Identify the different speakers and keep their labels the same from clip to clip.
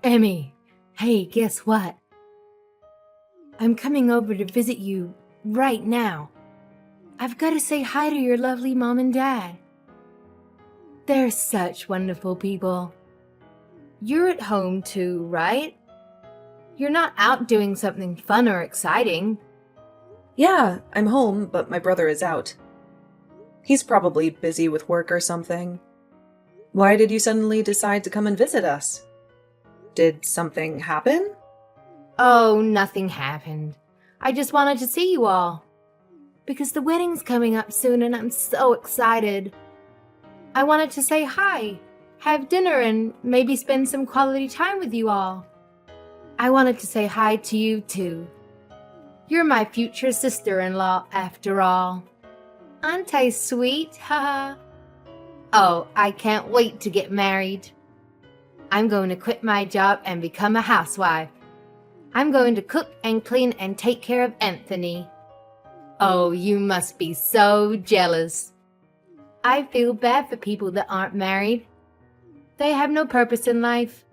Speaker 1: Emmy, hey, guess what? I'm coming over to visit you right now. I've got to say hi to your lovely mom and dad. They're such wonderful people. You're at home too, right? You're not out doing something fun or exciting.
Speaker 2: Yeah, I'm home, but my brother is out. He's probably busy with work or something. Why did you suddenly decide to come and visit us? Did something happen?
Speaker 1: Oh, nothing happened. I just wanted to see you all. Because the wedding's coming up soon and I'm so excited. I wanted to say hi, have dinner, and maybe spend some quality time with you all. I wanted to say hi to you too. You're my future sister-in-law after all. Aren't I sweet? Haha. Oh, I can't wait to get married. I'm going to quit my job and become a housewife. I'm going to cook and clean and take care of Anthony. Oh, you must be so jealous. I feel bad for people that aren't married. They have no purpose in life.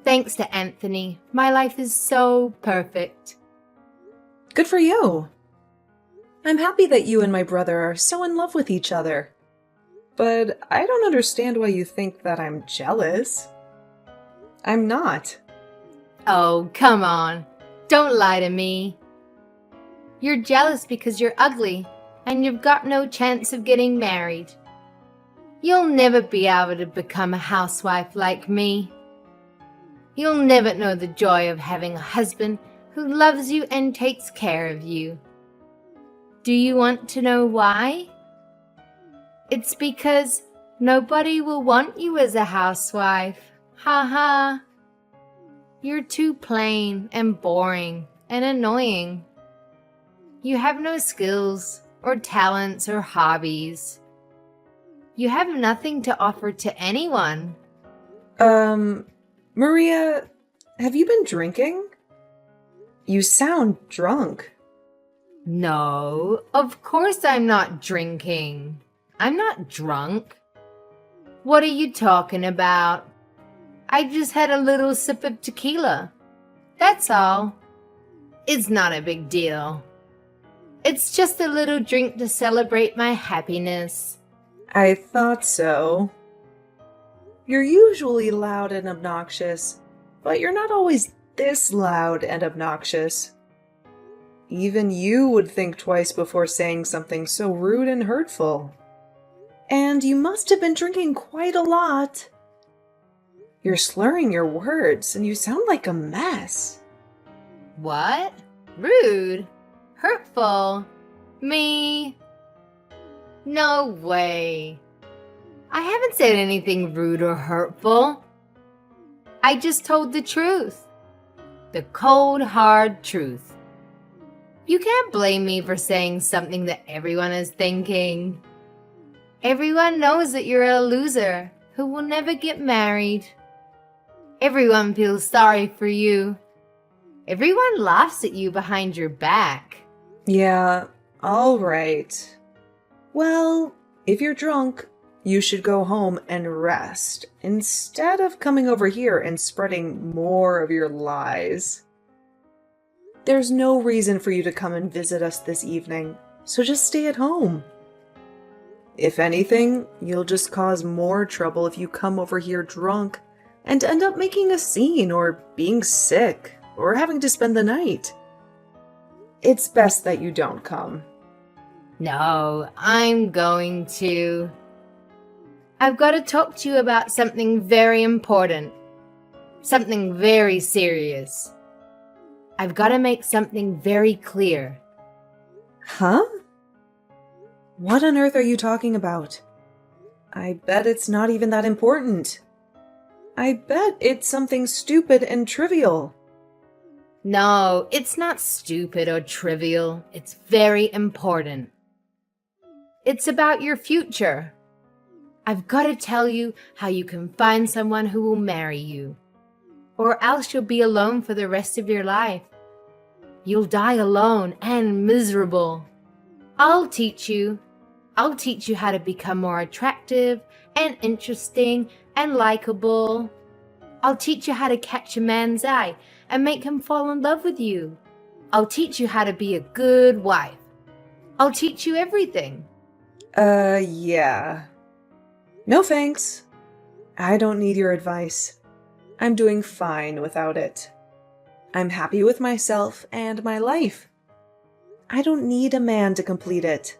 Speaker 1: Thanks to Anthony, my life is so perfect.
Speaker 2: Good for you. I'm happy that you and my brother are so in love with each other. But I don't understand why you think that I'm jealous. I'm not.
Speaker 1: Oh, come on. Don't lie to me. You're jealous because you're ugly and you've got no chance of getting married. You'll never be able to become a housewife like me. You'll never know the joy of having a husband who loves you and takes care of you. Do you want to know why? It's because nobody will want you as a housewife. Ha ha. You're too plain and boring and annoying. You have no skills or talents or hobbies. You have nothing to offer to anyone.
Speaker 2: Maria, have you been drinking? You sound drunk.
Speaker 1: No, of course I'm not drinking. I'm not drunk. What are you talking about? I just had a little sip of tequila. That's all. It's not a big deal. It's just a little drink to celebrate my happiness.
Speaker 2: I thought so. You're usually loud and obnoxious, but you're not always this loud and obnoxious. Even you would think twice before saying something so rude and hurtful. And you must have been drinking quite a lot. You're slurring your words, and you sound like a mess.
Speaker 1: What? Rude? Hurtful? Me? No way. I haven't said anything rude or hurtful. I just told the truth. The cold, hard truth. You can't blame me for saying something that everyone is thinking. Everyone knows that you're a loser who will never get married. Everyone feels sorry for you. Everyone laughs at you behind your back.
Speaker 2: Yeah, all right. Well, if you're drunk, you should go home and rest instead of coming over here and spreading more of your lies. There's no reason for you to come and visit us this evening, so just stay at home. If anything, you'll just cause more trouble if you come over here drunk and end up making a scene or being sick or having to spend the night. It's best that you don't come.
Speaker 1: No, I'm going to. I've got to talk to you about something very important. Something very serious. I've got to make something very clear.
Speaker 2: Huh? What on earth are you talking about? I bet it's not even that important. I bet it's something stupid and trivial.
Speaker 1: No, it's not stupid or trivial. It's very important. It's about your future. I've got to tell you how you can find someone who will marry you. Or else you'll be alone for the rest of your life. You'll die alone and miserable. I'll teach you how to become more attractive and interesting and likable. I'll teach you how to catch a man's eye and make him fall in love with you. I'll teach you how to be a good wife. I'll teach you everything.
Speaker 2: Yeah. No thanks. I don't need your advice. I'm doing fine without it. I'm happy with myself and my life. I don't need a man to complete it.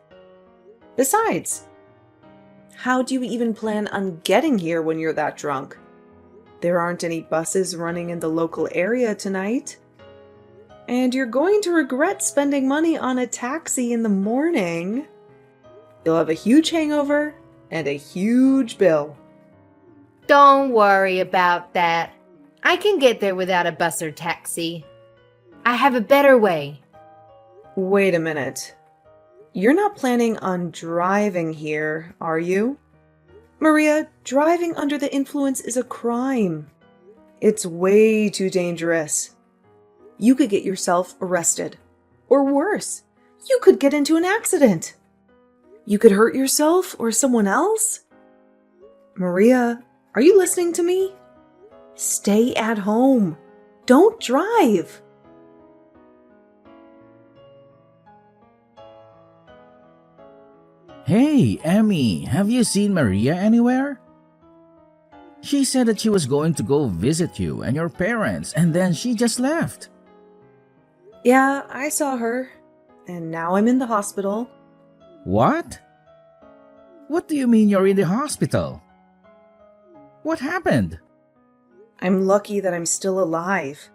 Speaker 2: Besides, how do you even plan on getting here when you're that drunk? There aren't any buses running in the local area tonight. And you're going to regret spending money on a taxi in the morning. You'll have a huge hangover and a huge bill.
Speaker 1: Don't worry about that. I can get there without a bus or taxi. I have a better way.
Speaker 2: Wait a minute. You're not planning on driving here, are you? Maria, driving under the influence is a crime. It's way too dangerous. You could get yourself arrested. Or worse, you could get into an accident. You could hurt yourself or someone else. Maria, are you listening to me? Stay at home. Don't drive.
Speaker 3: Hey, Emmy, have you seen Maria anywhere? She said that she was going to go visit you and your parents, and then she just left.
Speaker 2: Yeah, I saw her. And now I'm in the hospital.
Speaker 3: What? What do you mean you're in the hospital? What happened?
Speaker 2: I'm lucky that I'm still alive.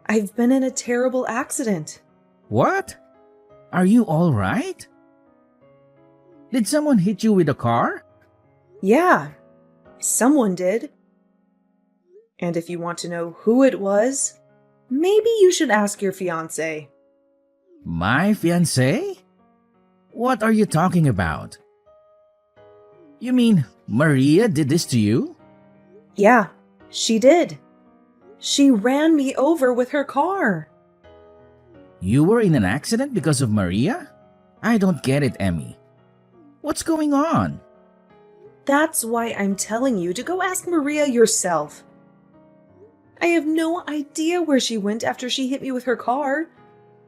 Speaker 2: I've been in a terrible accident.
Speaker 3: What? Are you all right? Did someone hit you with a car?
Speaker 2: Yeah, someone did. And if you want to know who it was, maybe you should ask your fiancé.
Speaker 3: My fiancée? What are you talking about? You mean Maria did this to you?
Speaker 2: Yeah, she did. She ran me over with her car.
Speaker 3: You were in an accident because of Maria? I don't get it, Emmy. What's going on?
Speaker 2: That's why I'm telling you to go ask Maria yourself. I have no idea where she went after she hit me with her car,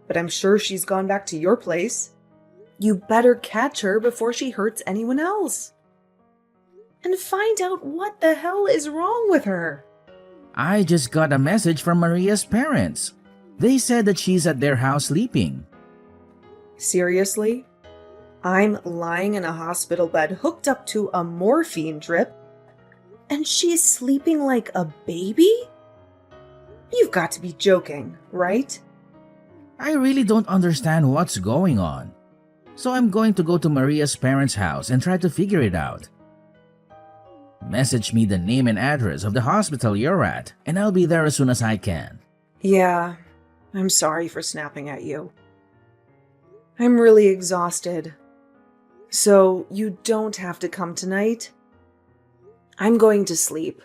Speaker 2: but I'm sure she's gone back to your place. You better catch her before she hurts anyone else. And find out what the hell is wrong with her.
Speaker 3: I just got a message from Maria's parents. They said that she's at their house sleeping.
Speaker 2: Seriously? I'm lying in a hospital bed hooked up to a morphine drip, and she's sleeping like a baby? You've got to be joking, right?
Speaker 3: I really don't understand what's going on. So I'm going to go to Maria's parents' house and try to figure it out. Message me the name and address of the hospital you're at, and I'll be there as soon as I can.
Speaker 2: Yeah, I'm sorry for snapping at you. I'm really exhausted. So you don't have to come tonight. I'm going to sleep.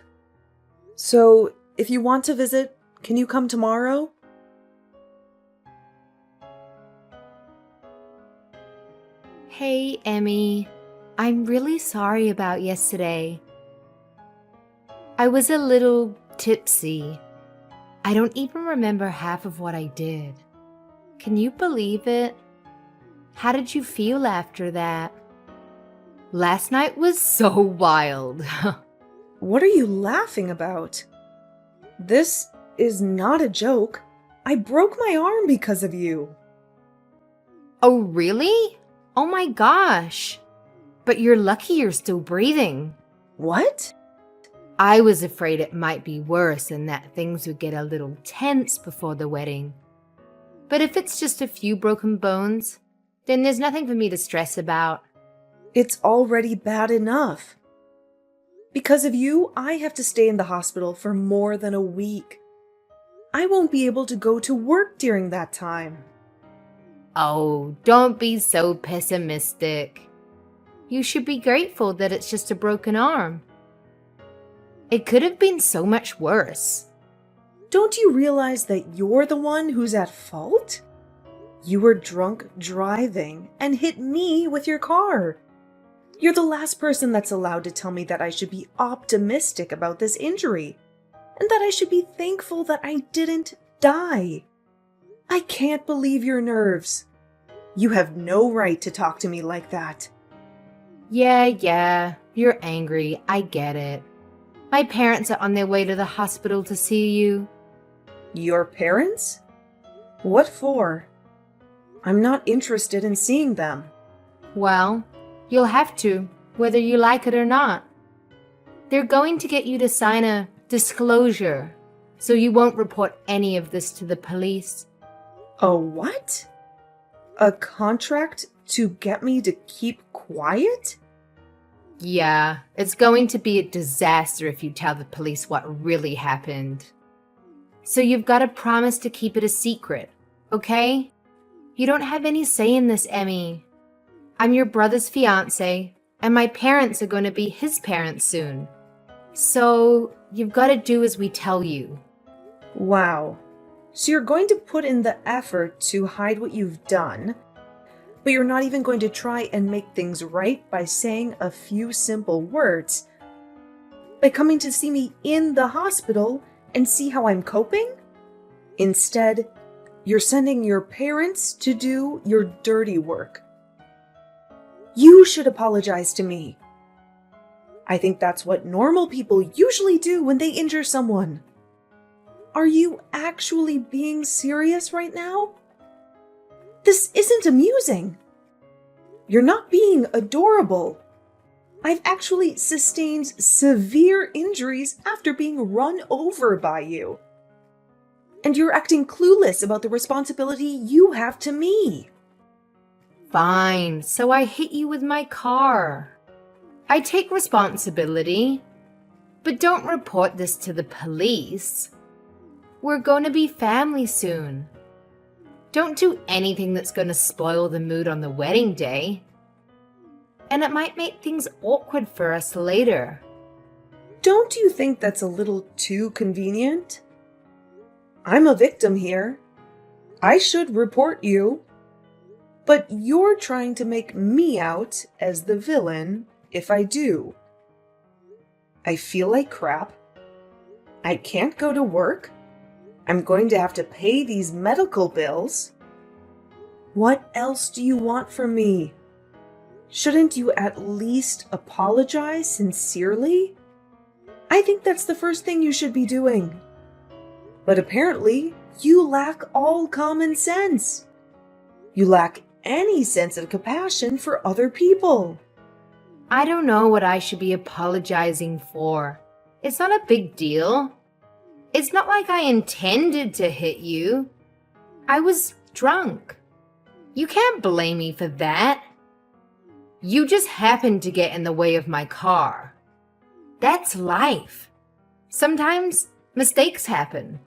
Speaker 2: So if you want to visit, can you come tomorrow?
Speaker 1: Hey, Emmy. I'm really sorry about yesterday. I was a little tipsy. I don't even remember half of what I did. Can you believe it? How did you feel after that? Last night was so wild.
Speaker 2: What are you laughing about? This is not a joke. I broke my arm because of you.
Speaker 1: Oh, really? Oh my gosh. But you're lucky you're still breathing.
Speaker 2: What?
Speaker 1: I was afraid it might be worse and that things would get a little tense before the wedding. But if it's just a few broken bones, then there's nothing for me to stress about.
Speaker 2: It's already bad enough. Because of you, I have to stay in the hospital for more than a week. I won't be able to go to work during that time.
Speaker 1: Oh, don't be so pessimistic. You should be grateful that it's just a broken arm. It could have been so much worse.
Speaker 2: Don't you realize that you're the one who's at fault? You were drunk driving and hit me with your car. You're the last person that's allowed to tell me that I should be optimistic about this injury. and that I should be thankful that I didn't die. I can't believe your nerves. You have no right to talk to me like that.
Speaker 1: Yeah, you're angry. I get it. My parents are on their way to the hospital to see you.
Speaker 2: Your parents? What for? I'm not interested in seeing them.
Speaker 1: Well, you'll have to, whether you like it or not. They're going to get you to sign a disclosure, so you won't report any of this to the police.
Speaker 2: A what? A contract to get me to keep quiet?
Speaker 1: Yeah, it's going to be a disaster if you tell the police what really happened. So you've got to promise to keep it a secret, okay? You don't have any say in this, Emmy. I'm your brother's fiancée, and my parents are going to be his parents soon. So you've got to do as we tell you.
Speaker 2: Wow. So you're going to put in the effort to hide what you've done, but you're not even going to try and make things right by saying a few simple words, by coming to see me in the hospital and see how I'm coping? Instead, you're sending your parents to do your dirty work. You should apologize to me. I think that's what normal people usually do when they injure someone. Are you actually being serious right now? This isn't amusing. You're not being adorable. I've actually sustained severe injuries after being run over by you. And you're acting clueless about the responsibility you have to me.
Speaker 1: Fine, so I hit you with my car. I take responsibility, but don't report this to the police. We're going to be family soon. Don't do anything that's going to spoil the mood on the wedding day. And it might make things awkward for us later.
Speaker 2: Don't you think that's a little too convenient? I'm a victim here. I should report you. But you're trying to make me out as the villain if I do. I feel like crap. I can't go to work. I'm going to have to pay these medical bills. What else do you want from me? Shouldn't you at least apologize sincerely? I think that's the first thing you should be doing. But apparently, you lack all common sense. You lack any sense of compassion for other people.
Speaker 1: I don't know what I should be apologizing for. It's not a big deal. It's not like I intended to hit you. I was drunk. You can't blame me for that. You just happened to get in the way of my car. That's life. Sometimes mistakes happen.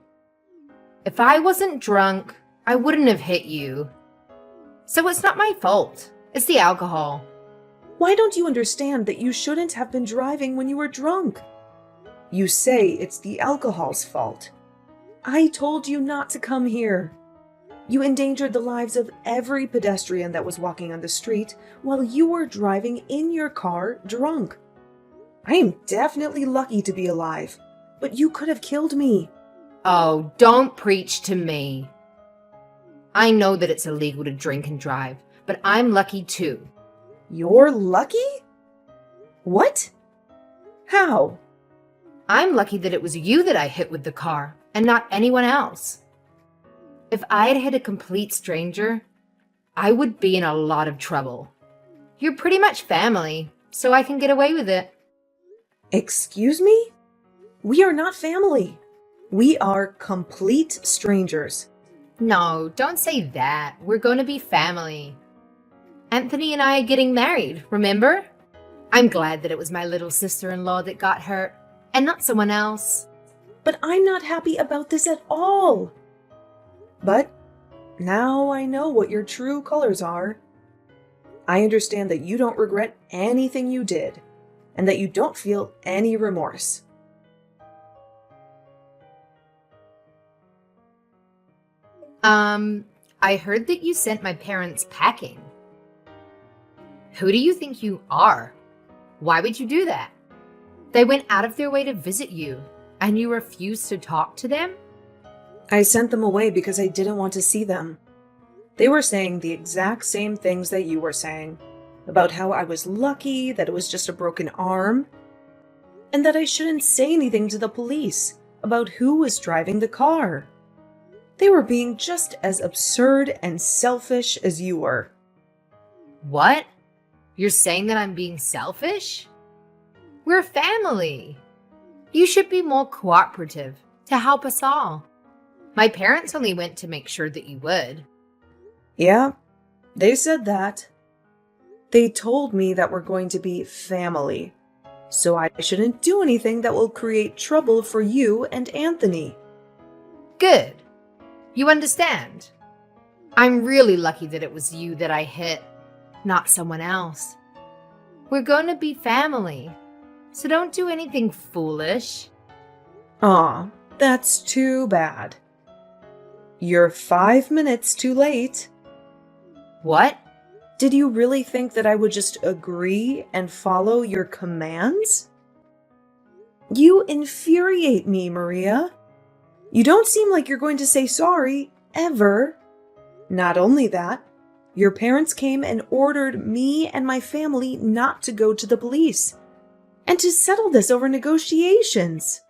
Speaker 1: If I wasn't drunk, I wouldn't have hit you. So it's not my fault. It's the alcohol.
Speaker 2: Why don't you understand that you shouldn't have been driving when you were drunk? You say it's the alcohol's fault. I told you not to come here. You endangered the lives of every pedestrian that was walking on the street while you were driving in your car drunk. I am definitely lucky to be alive, but you could have killed me.
Speaker 1: Oh, don't preach to me. I know that it's illegal to drink and drive, but I'm lucky too.
Speaker 2: You're lucky? What? How?
Speaker 1: I'm lucky that it was you that I hit with the car, and not anyone else. If I had hit a complete stranger, I would be in a lot of trouble. You're pretty much family, so I can get away with it.
Speaker 2: Excuse me? We are not family. We are complete strangers.
Speaker 1: No, don't say that. We're going to be family. Anthony and I are getting married, remember? I'm glad that it was my little sister-in-law that got hurt, and not someone else.
Speaker 2: But I'm not happy about this at all. But now I know what your true colors are. I understand that you don't regret anything you did, and that you don't feel any remorse.
Speaker 1: I heard that you sent my parents packing. Who do you think you are? Why would you do that? They went out of their way to visit you, And you refused to talk to them?
Speaker 2: I sent them away because I didn't want to see them. They were saying the exact same things that you were saying, about how I was lucky, that it was just a broken arm, and that I shouldn't say anything to the police about who was driving the car. They were being just as absurd and selfish as you were.
Speaker 1: What? You're saying that I'm being selfish? We're family. You should be more cooperative to help us all. My parents only went to make sure that you would.
Speaker 2: Yeah, they said that. They told me that we're going to be family, so I shouldn't do anything that will create trouble for you and Anthony.
Speaker 1: Good. You understand? I'm really lucky that it was you that I hit, not someone else. We're going to be family, so don't do anything foolish.
Speaker 2: Aw, that's too bad. You're 5 minutes too late.
Speaker 1: What?
Speaker 2: Did you really think that I would just agree and follow your commands? You infuriate me, Maria. You don't seem like you're going to say sorry, ever. Not only that, your parents came and ordered me and my family not to go to the police and to settle this over negotiations.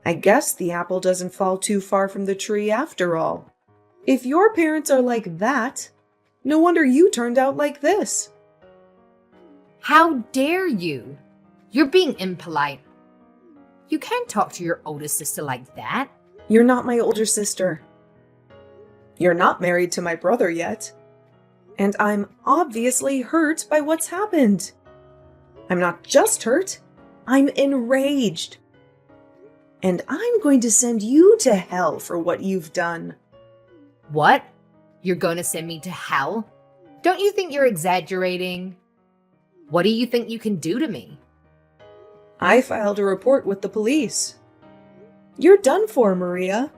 Speaker 2: I guess the apple doesn't fall too far from the tree after all. If your parents are like that, no wonder you turned out like this.
Speaker 1: How dare you? You're being impolite. You can't talk to your older sister like that.
Speaker 2: You're not my older sister. You're not married to my brother yet. And I'm obviously hurt by what's happened. I'm not just hurt, I'm enraged. And I'm going to send you to hell for what you've done.
Speaker 1: What? You're going to send me to hell? Don't you think you're exaggerating? What do you think you can do to me?
Speaker 2: I filed a report with the police. You're done for, Maria.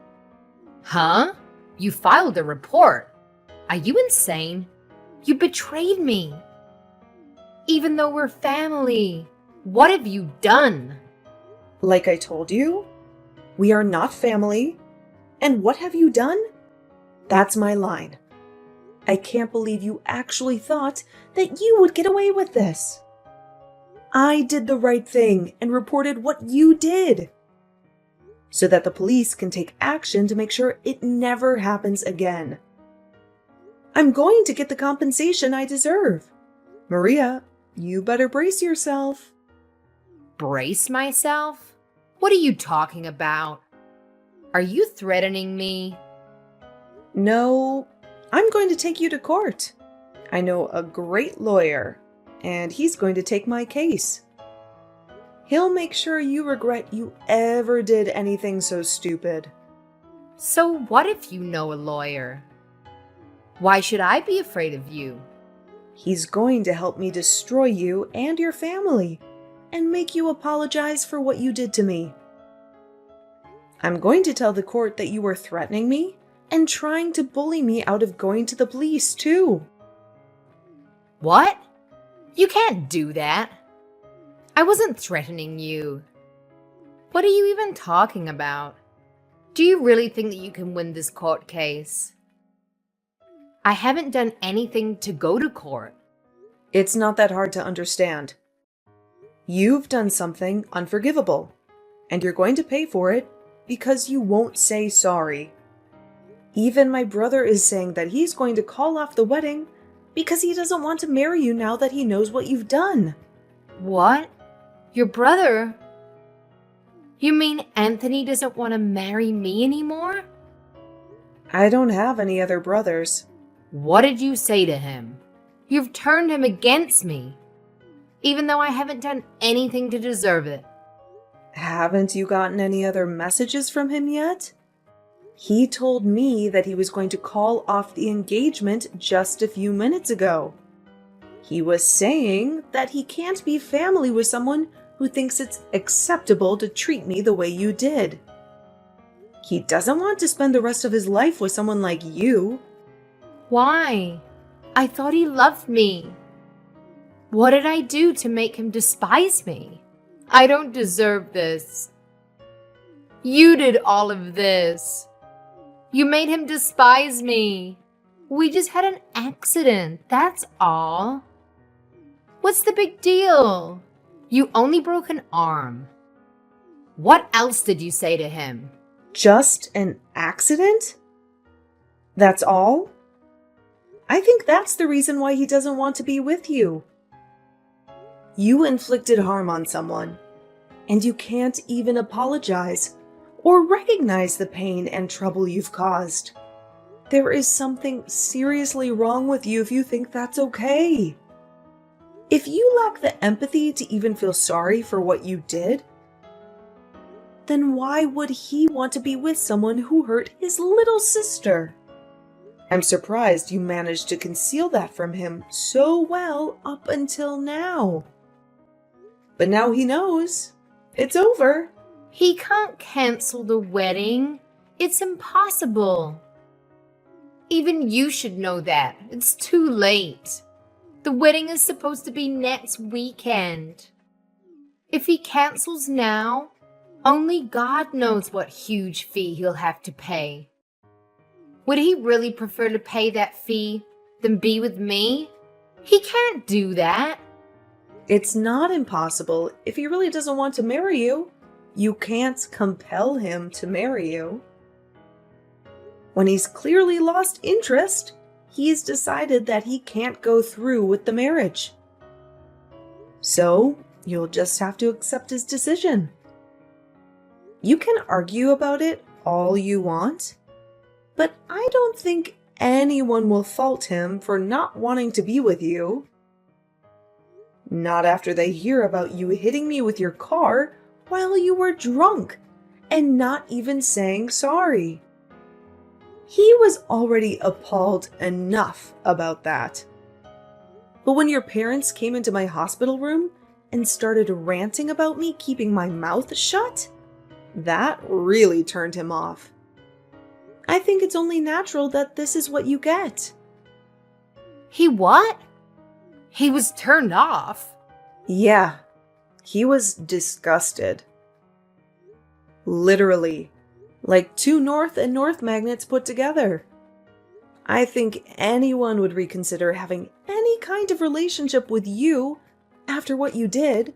Speaker 1: Huh? You filed a report? Are you insane? You betrayed me. Even though we're family, what have you done?
Speaker 2: Like I told you, we are not family. And what have you done? That's my line. I can't believe you actually thought that you would get away with this. I did the right thing and reported what you did, so that the police can take action to make sure it never happens again. I'm going to get the compensation I deserve. Maria, you better brace yourself.
Speaker 1: Brace myself? What are you talking about? Are you threatening me?
Speaker 2: No, I'm going to take you to court. I know a great lawyer, and he's going to take my case. He'll make sure you regret you ever did anything so stupid.
Speaker 1: So what if you know a lawyer? Why should I be afraid of you?
Speaker 2: He's going to help me destroy you and your family and make you apologize for what you did to me. I'm going to tell the court that you were threatening me and trying to bully me out of going to the police, too.
Speaker 1: What? You can't do that. I wasn't threatening you. What are you even talking about? Do you really think that you can win this court case? I haven't done anything to go to court.
Speaker 2: It's not that hard to understand. You've done something unforgivable, and you're going to pay for it because you won't say sorry. Even my brother is saying that he's going to call off the wedding because he doesn't want to marry you now that he knows what you've done.
Speaker 1: What? Your brother? You mean Anthony doesn't want to marry me anymore?
Speaker 2: I don't have any other brothers.
Speaker 1: What did you say to him? You've turned him against me, even though I haven't done anything to deserve it.
Speaker 2: Haven't you gotten any other messages from him yet? He told me that he was going to call off the engagement just a few minutes ago. He was saying that he can't be family with someone who thinks it's acceptable to treat me the way you did. He doesn't want to spend the rest of his life with someone like you.
Speaker 1: Why? I thought he loved me. What did I do to make him despise me? I don't deserve this. You did all of this. You made him despise me. We just had an accident, that's all. What's the big deal? You only broke an arm. What else did you say to him?
Speaker 2: Just an accident? That's all? I think that's the reason why he doesn't want to be with you. You inflicted harm on someone, and you can't even apologize or recognize the pain and trouble you've caused. There is something seriously wrong with you if you think that's okay. If you lack the empathy to even feel sorry for what you did, then why would he want to be with someone who hurt his little sister? I'm surprised you managed to conceal that from him so well up until now. But now he knows. It's over.
Speaker 1: He can't cancel the wedding. It's impossible. Even you should know that. It's too late. The wedding is supposed to be next weekend. If he cancels now, only God knows what huge fee he'll have to pay. Would he really prefer to pay that fee than be with me? He can't do that.
Speaker 2: It's not impossible if he really doesn't want to marry you. You can't compel him to marry you. When he's clearly lost interest, he's decided that he can't go through with the marriage. So, you'll just have to accept his decision. You can argue about it all you want, but I don't think anyone will fault him for not wanting to be with you. Not after they hear about you hitting me with your car while you were drunk and not even saying sorry. He was already appalled enough about that. But when your parents came into my hospital room and started ranting about me keeping my mouth shut, that really turned him off. I think it's only natural that this is what you get.
Speaker 1: He what? He was turned off.
Speaker 2: Yeah, he was disgusted. Literally, like two north and north magnets put together. I think anyone would reconsider having any kind of relationship with you after what you did.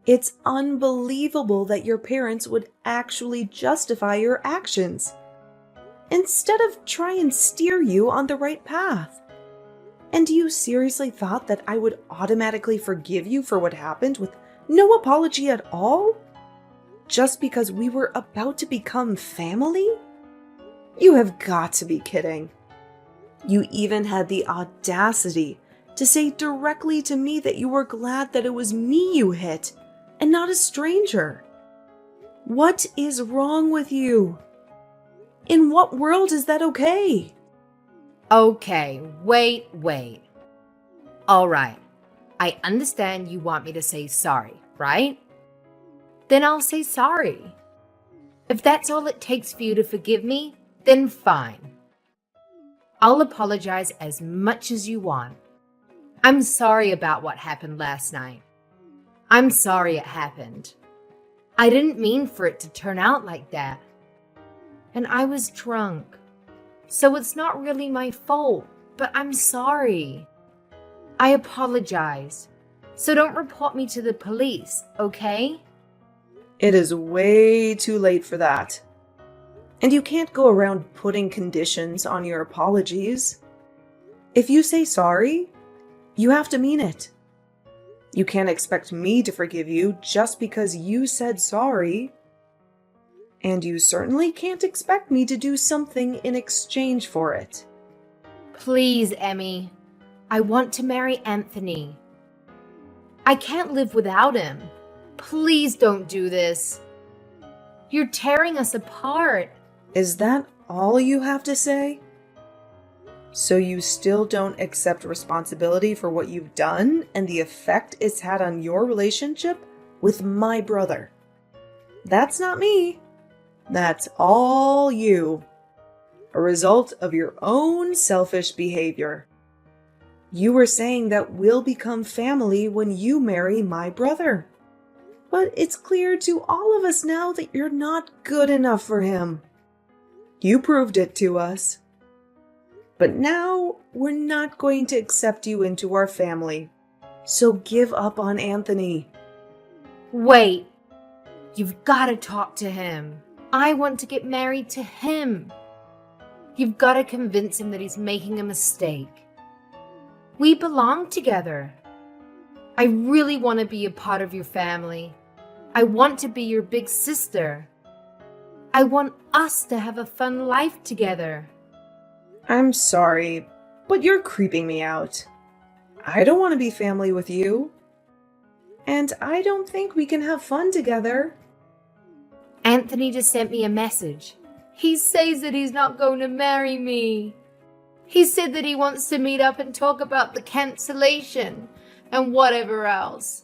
Speaker 2: It's unbelievable that your parents would actually justify your actions instead of try and steer you on the right path. And you seriously thought that I would automatically forgive you for what happened with no apology at all? Just because we were about to become family? You have got to be kidding. You even had the audacity to say directly to me that you were glad that it was me you hit and not a stranger. What is wrong with you? In what world is that okay?
Speaker 1: Okay, wait. All right, I understand you want me to say sorry, right? Then I'll say sorry. If that's all it takes for you to forgive me, then fine. I'll apologize as much as you want. I'm sorry about what happened last night. I'm sorry it happened. I didn't mean for it to turn out like that. And I was drunk. So it's not really my fault, but I'm sorry. I apologize. So don't report me to the police, okay?
Speaker 2: It is way too late for that. And you can't go around putting conditions on your apologies. If you say sorry, you have to mean it. You can't expect me to forgive you just because you said sorry. And you certainly can't expect me to do something in exchange for it.
Speaker 1: Please, Emmy. I want to marry Anthony. I can't live without him. Please don't do this. You're tearing us apart.
Speaker 2: Is that all you have to say? So you still don't accept responsibility for what you've done and the effect it's had on your relationship with my brother? That's not me. That's all you. A result of your own selfish behavior. You were saying that we'll become family when you marry my brother. But it's clear to all of us now that you're not good enough for him. You proved it to us. But now we're not going to accept you into our family. So give up on Anthony.
Speaker 1: Wait, you've got to talk to him. I want to get married to him. You've got to convince him that he's making a mistake. We belong together. I really want to be a part of your family. I want to be your big sister. I want us to have a fun life together.
Speaker 2: I'm sorry, but you're creeping me out. I don't want to be family with you. And I don't think we can have fun together.
Speaker 1: Anthony just sent me a message. He says that he's not going to marry me. He said that he wants to meet up and talk about the cancellation and whatever else.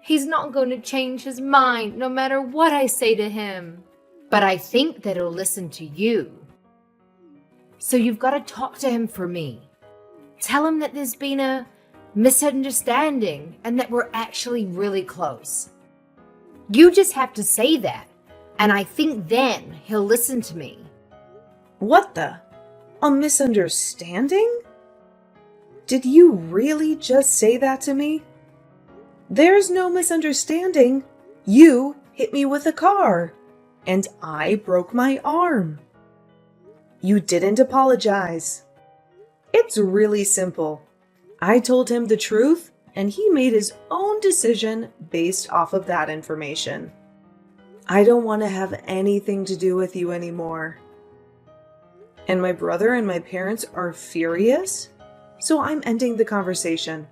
Speaker 1: He's not going to change his mind no matter what I say to him. But I think that he'll listen to you. So you've got to talk to him for me. Tell him that there's been a misunderstanding and that we're actually really close. You just have to say that, and I think then he'll listen to me.
Speaker 2: What the? A misunderstanding? Did you really just say that to me? There's no misunderstanding. You hit me with a car, and I broke my arm. You didn't apologize. It's really simple. I told him the truth, and he made his own decision based off of that information. I don't want to have anything to do with you anymore. And my brother and my parents are furious, so I'm ending the conversation.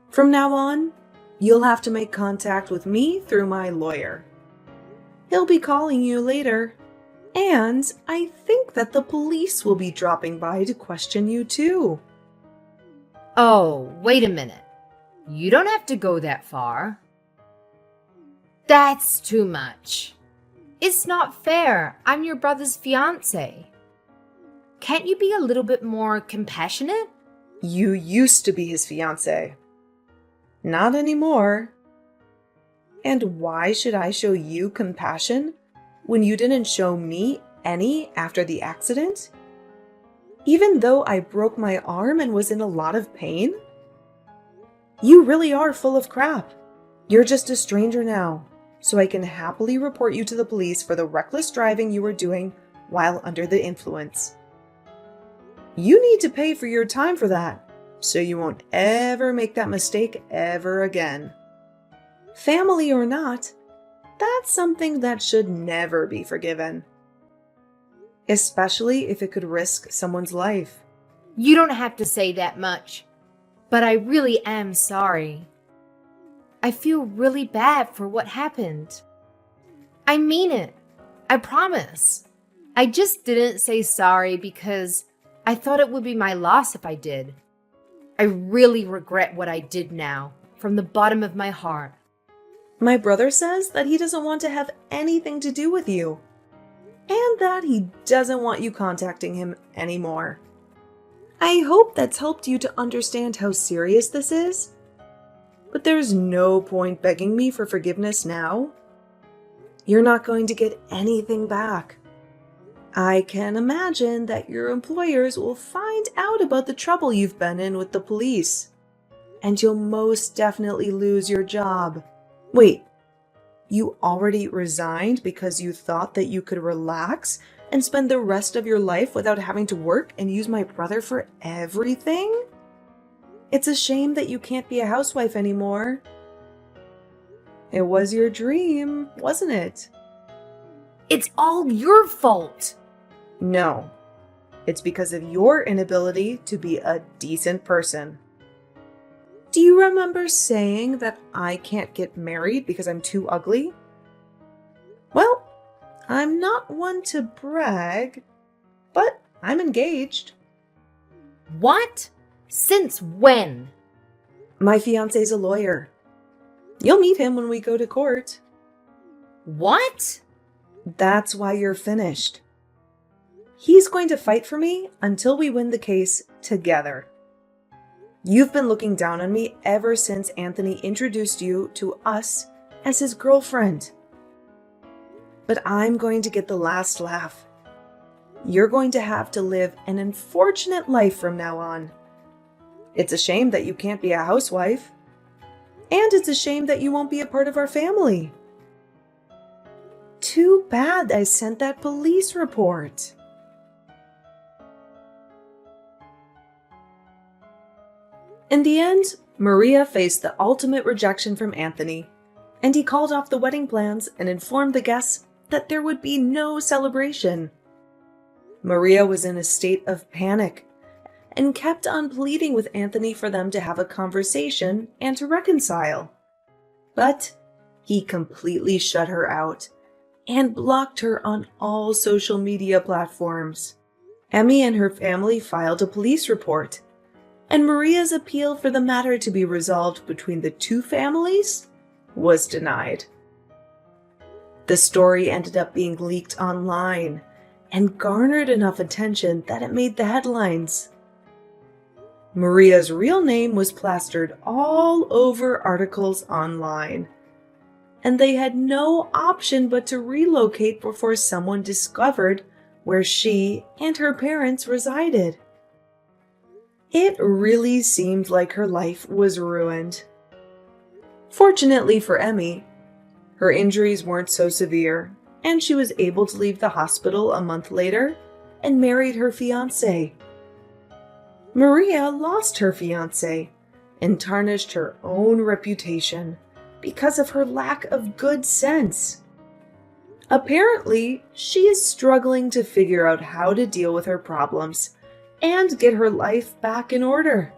Speaker 2: From now on, you'll have to make contact with me through my lawyer. He'll be calling you later. And I think that the police will be dropping by to question you too.
Speaker 1: Oh, wait a minute. You don't have to go that far. That's too much. It's not fair. I'm your brother's fiancée. Can't you be a little bit more compassionate?
Speaker 2: You used to be his fiancée. Not anymore. And why should I show you compassion when you didn't show me any after the accident? Even though I broke my arm and was in a lot of pain? You really are full of crap. You're just a stranger now, so I can happily report you to the police for the reckless driving you were doing while under the influence. You need to pay for your time for that, so you won't ever make that mistake ever again. Family or not, that's something that should never be forgiven. Especially if it could risk someone's life.
Speaker 1: You don't have to say that much, but I really am sorry. I feel really bad for what happened. I mean it. I promise. I just didn't say sorry because I thought it would be my loss if I did. I really regret what I did now, from the bottom of my heart.
Speaker 2: My brother says that he doesn't want to have anything to do with you, and that he doesn't want you contacting him anymore. I hope that's helped you to understand how serious this is, but there's no point begging me for forgiveness now. You're not going to get anything back. I can imagine that your employers will find out about the trouble you've been in with the police, and you'll most definitely lose your job. Wait, you already resigned because you thought that you could relax and spend the rest of your life without having to work and use my brother for everything? It's a shame that you can't be a housewife anymore. It was your dream, wasn't it?
Speaker 1: It's all your fault.
Speaker 2: No, it's because of your inability to be a decent person. Do you remember saying that I can't get married because I'm too ugly? Well, I'm not one to brag, but I'm engaged.
Speaker 1: What? Since when?
Speaker 2: My fiancé's a lawyer. You'll meet him when we go to court.
Speaker 1: What?
Speaker 2: That's why you're finished. He's going to fight for me until we win the case together. You've been looking down on me ever since Anthony introduced you to us as his girlfriend. But I'm going to get the last laugh. You're going to have to live an unfortunate life from now on. It's a shame that you can't be a housewife. And it's a shame that you won't be a part of our family. Too bad I sent that police report. In the end, Maria faced the ultimate rejection from Anthony, and he called off the wedding plans and informed the guests that there would be no celebration. Maria was in a state of panic and kept on pleading with Anthony for them to have a conversation and to reconcile. But he completely shut her out and blocked her on all social media platforms. Emmy and her family filed a police report, and Maria's appeal for the matter to be resolved between the two families was denied. The story ended up being leaked online and garnered enough attention that it made the headlines. Maria's real name was plastered all over articles online, and they had no option but to relocate before someone discovered where she and her parents resided. It really seemed like her life was ruined. Fortunately for Emmy, her injuries weren't so severe, and she was able to leave the hospital a month later and married her fiancé. Maria lost her fiancé and tarnished her own reputation because of her lack of good sense. Apparently, she is struggling to figure out how to deal with her problems and get her life back in order.